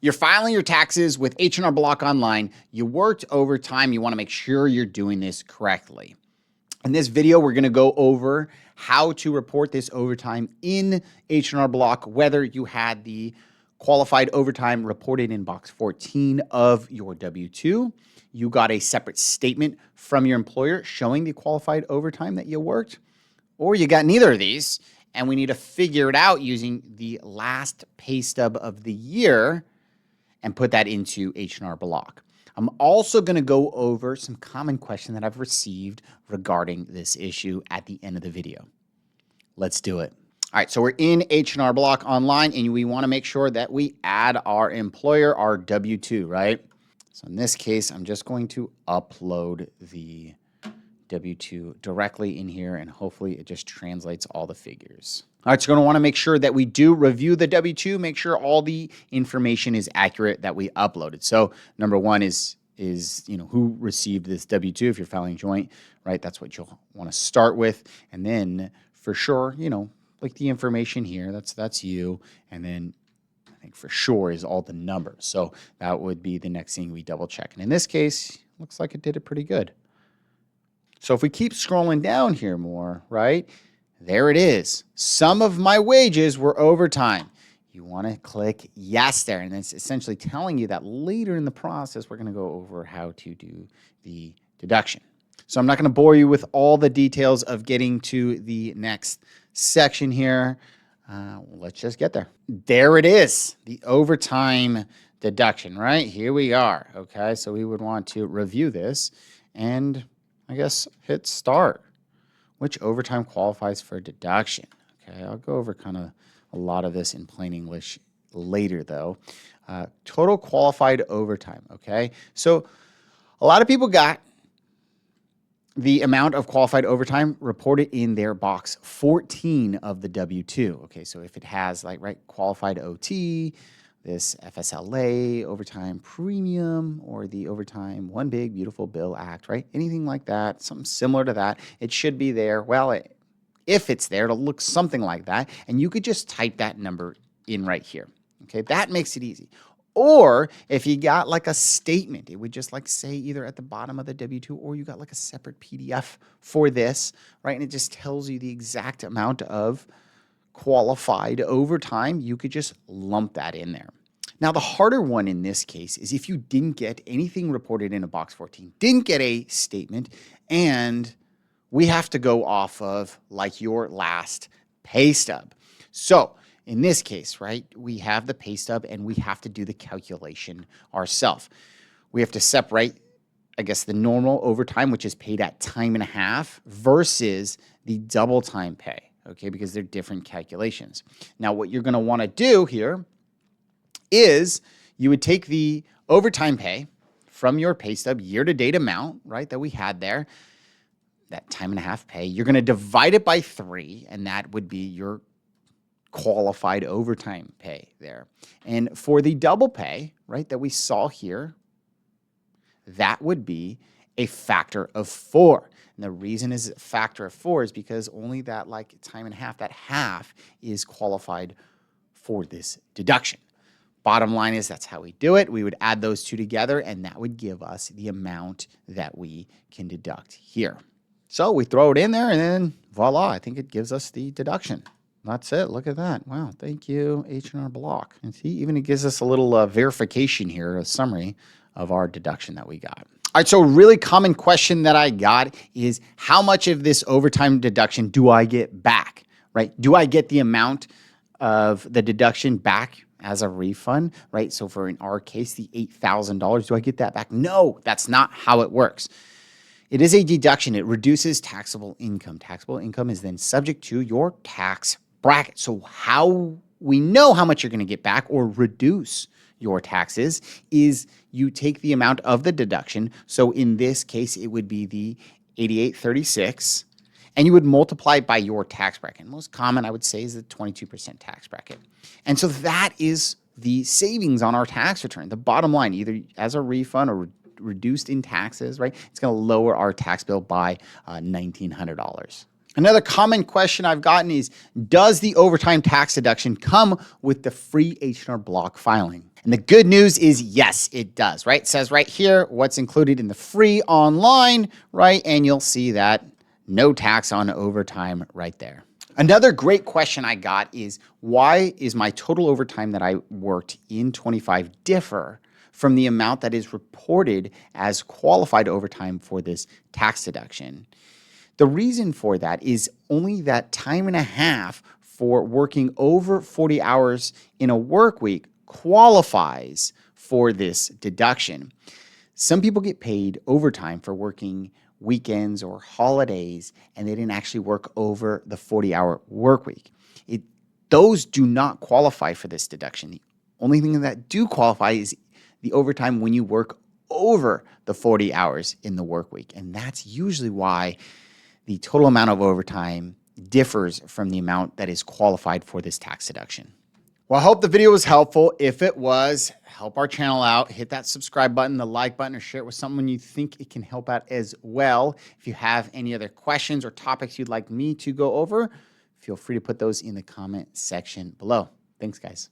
You're filing your taxes with H&R Block Online. You worked overtime. You want to make sure you're doing this correctly. In this video, we're going to go over how to report this overtime in H&R Block, whether you had the qualified overtime reported in box 14 of your W-2, you got a separate statement from your employer showing the qualified overtime that you worked, or you got neither of these, and we need to figure it out using the last pay stub of the year and put that into H&R Block. I'm also going to go over some common questions that I've received regarding this issue at the end of the video. Let's do it. All right, so we're in H&R Block Online, and we want to make sure that we add our employer, our W-2, right? So in this case, I'm just going to upload the W-2 directly in here, and hopefully it just translates all the figures. All right, so you're going to want to make sure that we do review the W-2, make sure all the information is accurate that we uploaded. So number one is who received this W-2 if you're filing joint, right? That's what you'll want to start with. And then for sure, like the information here, that's you. And then I think for sure is all the numbers. So that would be the next thing we double check. And in this case, looks like it did it pretty good. So if we keep scrolling down here more, right? There it is. Some of my wages were overtime. You want to click yes there. And it's essentially telling you that later in the process, we're going to go over how to do the deduction. So I'm not going to bore you with all the details of getting to the next section here. Let's just get there. There it is, the overtime deduction, right? Here we are. Okay, so we would want to review this and I guess hit start. Which overtime qualifies for deduction? Okay, I'll go over kind of a lot of this in plain English later though. Total qualified overtime, okay? So a lot of people got the amount of qualified overtime reported in their box 14 of the W-2. Okay, so if it has qualified OT, this FSLA, overtime premium, or the overtime One Big Beautiful Bill Act, right? Anything like that, something similar to that, it should be there. Well, if it's there, it'll look something like that, and you could just type that number in right here. Okay, that makes it easy. Or if you got a statement, it would just say either at the bottom of the W-2 or you got a separate PDF for this, right? And it just tells you the exact amount of qualified overtime. You could just lump that in there. Now, the harder one in this case is if you didn't get anything reported in a box 14, didn't get a statement, and we have to go off of your last pay stub. So in this case, right, we have the pay stub and we have to do the calculation ourselves. We have to separate, I guess, the normal overtime, which is paid at time and a half, versus the double time pay, okay, because they're different calculations. Now, what you're going to want to do here is you would take the overtime pay from your pay stub year-to-date amount, right, that we had there, that time and a half pay. You're going to divide it by 3, and that would be your qualified overtime pay there. And for the double pay, right, that we saw here, that would be a factor of 4. And the reason is a factor of 4 is because only that time and a half, that half is qualified for this deduction. Bottom line is that's how we do it. We would add those two together, and that would give us the amount that we can deduct here. So we throw it in there, and then voila, I think it gives us the deduction. That's it. Look at that. Wow. Thank you, H&R Block. And see, even it gives us a little verification here, a summary of our deduction that we got. All right, so a really common question that I got is how much of this overtime deduction do I get back, right? Do I get the amount of the deduction back as a refund, right? So for in our case, the $8,000, do I get that back? No, that's not how it works. It is a deduction. It reduces taxable income. Taxable income is then subject to your tax bracket. So how we know how much you're going to get back or reduce your taxes is you take the amount of the deduction. So in this case, it would be the $88.36, and you would multiply it by your tax bracket. Most common, I would say, is the 22% tax bracket. And so that is the savings on our tax return. The bottom line, either as a refund or reduced in taxes, right? It's going to lower our tax bill by $1,900. Another common question I've gotten is, does the overtime tax deduction come with the free H&R Block filing? And the good news is, yes, it does, right? It says right here what's included in the free online, right? And you'll see that no tax on overtime right there. Another great question I got is, why is my total overtime that I worked in 25 differ from the amount that is reported as qualified overtime for this tax deduction? The reason for that is only that time and a half for working over 40 hours in a work week qualifies for this deduction. Some people get paid overtime for working weekends or holidays, and they didn't actually work over the 40-hour work week. Those do not qualify for this deduction. The only thing that do qualify is the overtime when you work over the 40 hours in the work week. And that's usually why the total amount of overtime differs from the amount that is qualified for this tax deduction. Well, I hope the video was helpful. If it was, help our channel out. Hit that subscribe button, the like button, or share it with someone you think it can help out as well. If you have any other questions or topics you'd like me to go over, feel free to put those in the comment section below. Thanks, guys.